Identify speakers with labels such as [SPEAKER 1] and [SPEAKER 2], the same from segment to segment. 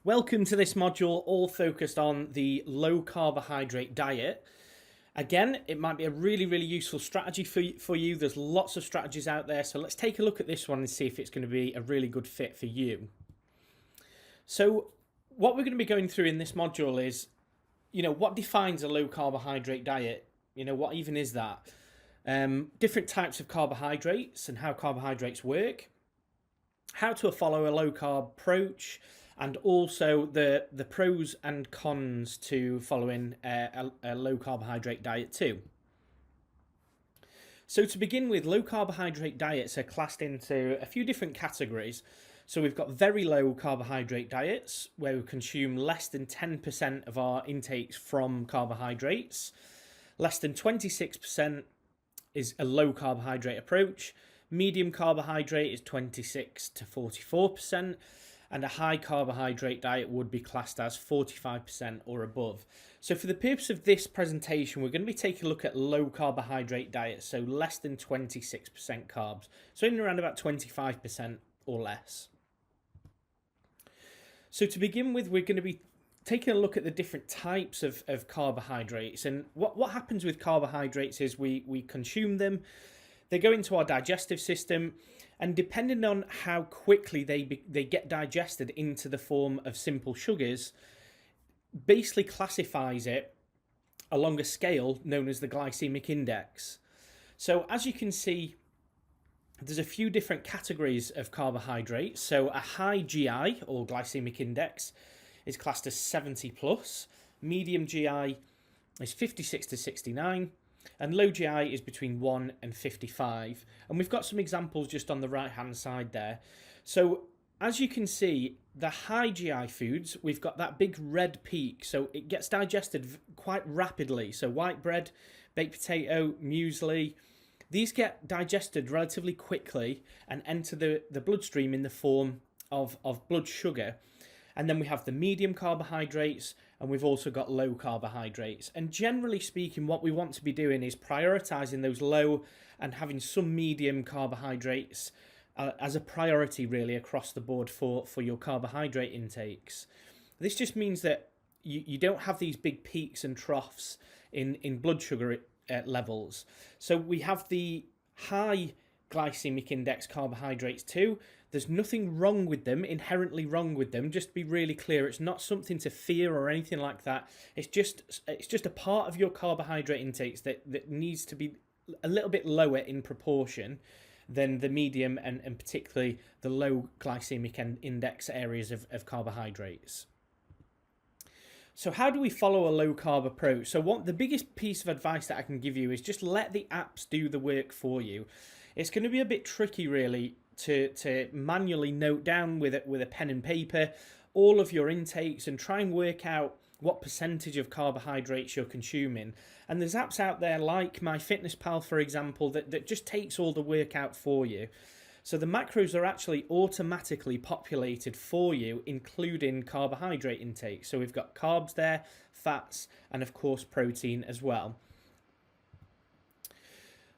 [SPEAKER 1] Welcome to this module all focused on the low carbohydrate diet. Again, it might be a really useful strategy for you. There's lots of strategies out there, so let's take a look at this one and see if it's going to be a really good fit for you. So what we're going to be going through in this module is, what defines a low carbohydrate diet? What even is that? Different types of carbohydrates and how carbohydrates work, how to follow a low carb approach, and also the pros and cons to following a low carbohydrate diet too. So to begin with, low carbohydrate diets are classed into a few different categories. So we've got very low carbohydrate diets where we consume less than 10% of our intakes from carbohydrates. Less than 26% is a low carbohydrate approach. Medium carbohydrate is 26 to 44%. And a high carbohydrate diet would be classed as 45% or above. So for the purpose of this presentation, we're going to be taking a look at low carbohydrate diets, so less than 26% carbs, so in around about 25% or less. So to begin with, we're going to be taking a look at the different types of carbohydrates. And what happens with carbohydrates is we consume them, they go into our digestive system, and depending on how quickly they get digested into the form of simple sugars, basically classifies it along a scale known as the glycemic index. So as you can see, there's a few different categories of carbohydrates. So a high GI or glycemic index is classed as 70 plus, medium GI is 56 to 69, and low GI is between 1 and 55. And we've got some examples just on the right hand side there. So as you can see, the high GI foods, we've got that big red peak, so it gets digested quite rapidly. So white bread, baked potato, muesli, these get digested relatively quickly and enter the bloodstream in the form of blood sugar. And then we have the medium carbohydrates, and we've also got low carbohydrates. And generally speaking, what we want to be doing is prioritizing those low and having some medium carbohydrates as a priority really across the board for your carbohydrate intakes. This just means that you don't have these big peaks and troughs in blood sugar levels. So we have the high glycemic index carbohydrates too. There's nothing wrong with them, inherently wrong with them. Just to be really clear, it's not something to fear or anything like that. It's just a part of your carbohydrate intakes that needs to be a little bit lower in proportion than the medium and particularly the low glycemic index areas of carbohydrates. So how do we follow a low carb approach? So the biggest piece of advice that I can give you is just let the apps do the work for you. It's going to be a bit tricky really to manually note down with a pen and paper all of your intakes and try and work out what percentage of carbohydrates you're consuming. And there's apps out there like MyFitnessPal, for example, that just takes all the work out for you. So the macros are actually automatically populated for you, including carbohydrate intake. So we've got carbs there, fats, and of course protein as well.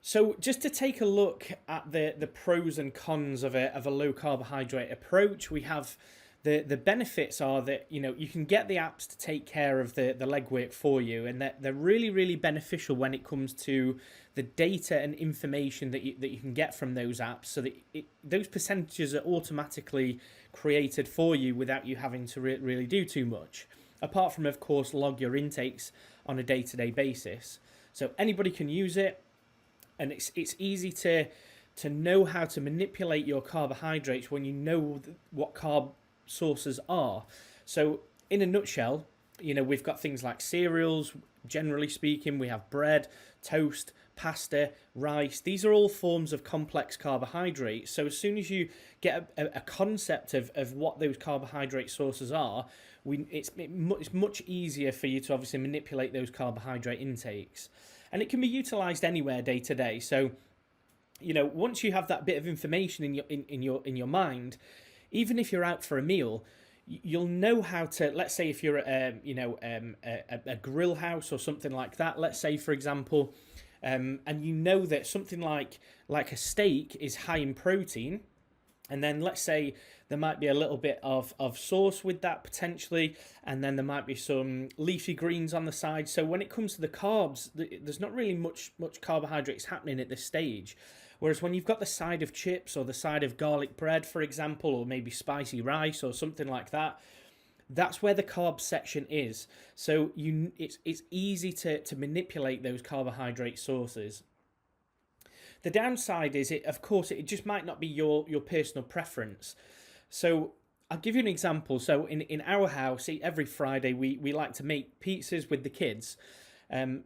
[SPEAKER 1] So just to take a look at the pros and cons of a low carbohydrate approach, we have the benefits are that you can get the apps to take care of the legwork for you, and they're really beneficial when it comes to the data and information that you can get from those apps, so that those percentages are automatically created for you without you having to really do too much, apart from of course log your intakes on a day-to-day basis. So anybody can use it. And it's easy to know how to manipulate your carbohydrates when you know what carb sources are. So in a nutshell, we've got things like cereals, generally speaking, we have bread, toast, pasta, rice. These are all forms of complex carbohydrates. So as soon as you get a concept of what those carbohydrate sources are, it's much easier for you to obviously manipulate those carbohydrate intakes. And it can be utilized anywhere day to day. So, once you have that bit of information in your mind, even if you're out for a meal, you'll know how to. Let's say if you're at a grill house or something like that. Let's say, for example, and you know that something like a steak is high in protein, And then let's say there might be a little bit of sauce with that potentially, and then there might be some leafy greens on the side. So when it comes to the carbs, there's not really much carbohydrates happening at this stage. Whereas when you've got the side of chips or the side of garlic bread, for example, or maybe spicy rice or something like that, that's where the carb section is. So it's easy to manipulate those carbohydrate sources. The downside is of course, it just might not be your personal preference. So I'll give you an example. So in our house, every Friday we like to make pizzas with the kids.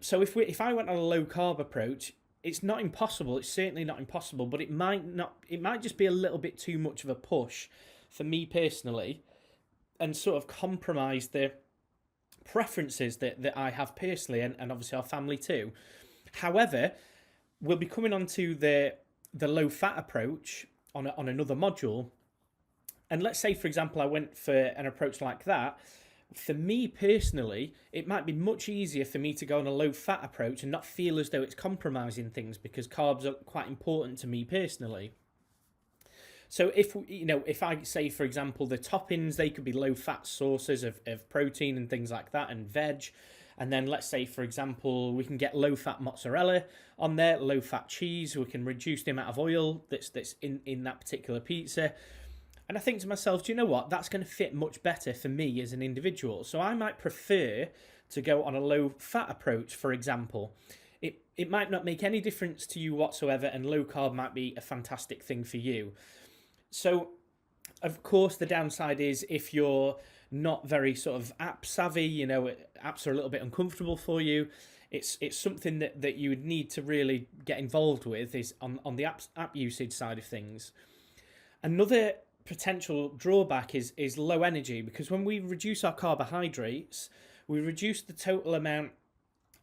[SPEAKER 1] So if I went on a low carb approach, it's not impossible. It's certainly not impossible, but it might not. It might just be a little bit too much of a push for me personally, and sort of compromise the preferences that I have personally, and obviously our family too. However, we'll be coming on to the low fat approach on another module. And let's say, for example, I went for an approach like that. For me personally, it might be much easier for me to go on a low fat approach and not feel as though it's compromising things, because carbs are quite important to me personally. So if I say, for example, the toppings, they could be low fat sources of protein and things like that, and veg. And then let's say, for example, we can get low-fat mozzarella on there, low-fat cheese. We can reduce the amount of oil that's in that particular pizza. And I think to myself, do you know what? That's going to fit much better for me as an individual. So I might prefer to go on a low-fat approach, for example. It might not make any difference to you whatsoever, and low-carb might be a fantastic thing for you. So, of course, the downside is if you're not very sort of app savvy, apps are a little bit uncomfortable for you. It's something that you would need to really get involved with, is on the app usage side of things. Another potential drawback is low energy, because when we reduce our carbohydrates, we reduce the total amount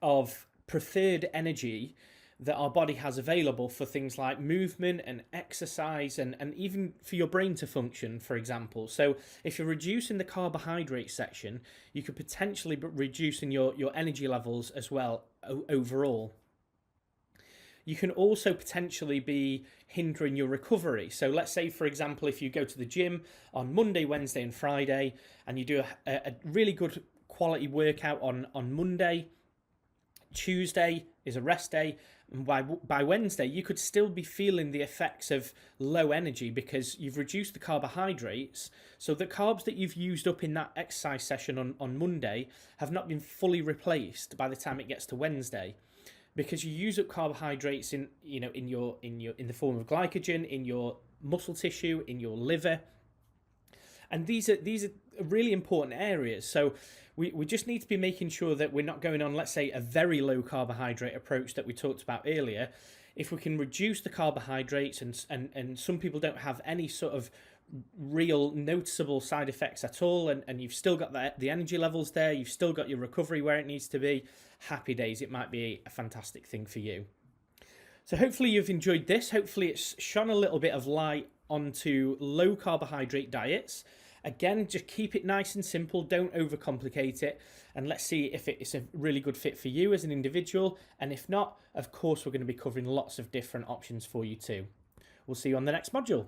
[SPEAKER 1] of preferred energy that our body has available for things like movement and exercise, and even for your brain to function, for example. So if you're reducing the carbohydrate section, you could potentially be reducing your energy levels as well overall. You can also potentially be hindering your recovery. So let's say, for example, if you go to the gym on Monday, Wednesday and Friday, and you do a really good quality workout on Monday, Tuesday is a rest day, and by Wednesday you could still be feeling the effects of low energy, because you've reduced the carbohydrates. So the carbs that you've used up in that exercise session on Monday have not been fully replaced by the time it gets to Wednesday, because you use up carbohydrates in the form of glycogen in your muscle tissue, in your liver. And these are really important areas. So we just need to be making sure that we're not going on, let's say, a very low carbohydrate approach that we talked about earlier. If we can reduce the carbohydrates, and some people don't have any sort of real noticeable side effects at all, and you've still got the energy levels there, you've still got your recovery where it needs to be, happy days. It might be a fantastic thing for you. So hopefully you've enjoyed this. Hopefully it's shone a little bit of light onto low carbohydrate diets. Again, just keep it nice and simple. Don't overcomplicate it. And let's see if it's a really good fit for you as an individual. And if not, of course, we're going to be covering lots of different options for you too. We'll see you on the next module.